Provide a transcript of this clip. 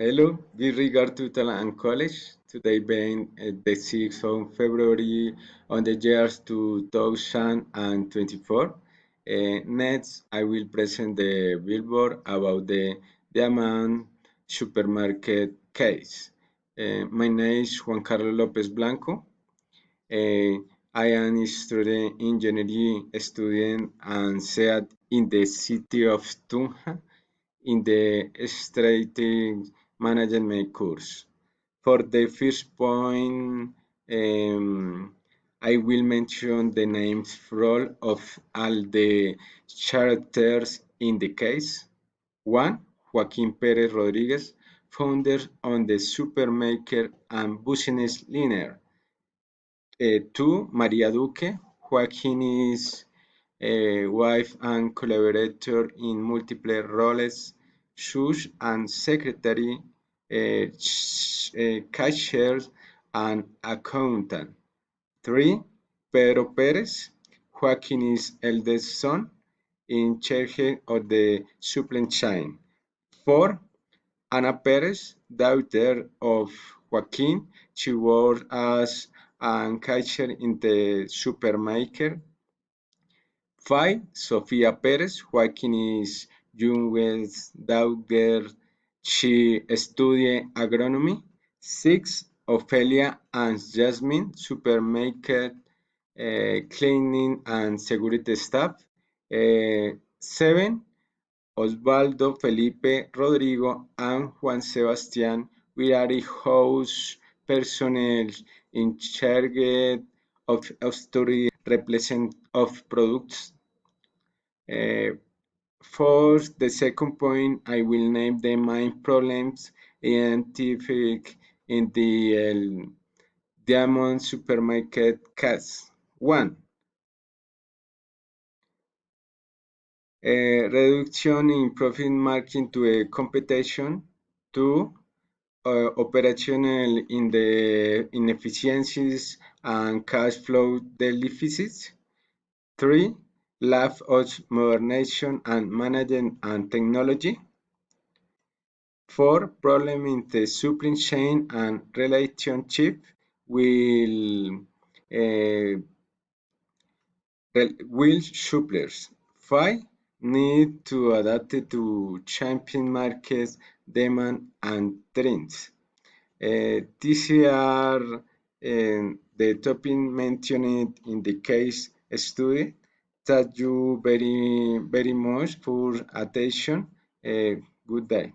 Hello, with regard to Talan College, today being the 6th of February on the years 2024. Next, I will present the billboard about the Diamond Supermarket case. My name is Juan Carlos Lopez Blanco. Uh, I am a student engineering student and set in the city of Tunja in the strategic management course. For the first point, I will mention the names role of all the characters in the case. One, Joaquin Perez Rodriguez, founder on the Supermaker and Business Linear. Two, Maria Duque. Joaquin is a wife and collaborator in multiple roles, judge and secretary, cashier, and accountant. Three, Pedro Perez. Joaquin is eldest son, in charge of the supply chain. Four, Ana Perez, daughter of Joaquin. She works as a cashier in the supermarket. Five, Sofia Perez. Joaquin is youngest daughter. She studied agronomy. Six, Ofelia and Jasmine, supermarket cleaning and security staff. Seven, Osvaldo, Felipe, Rodrigo, and Juan Sebastián were house personnel in charge of story represent of products. Uh, for the second point, I will name the main problems identified in the Diamond Supermarket case. One, reduction in profit margin to a competition. Two, operational in the inefficiencies and cash flow deficits. Three, lack of modernization and management and technology. Four, problem in the supply chain and relationship uh, with suppliers. Five, need to adapt to changing market demand and trends. These are the topics mentioned in the case study. Thank you very much for attention. Good day.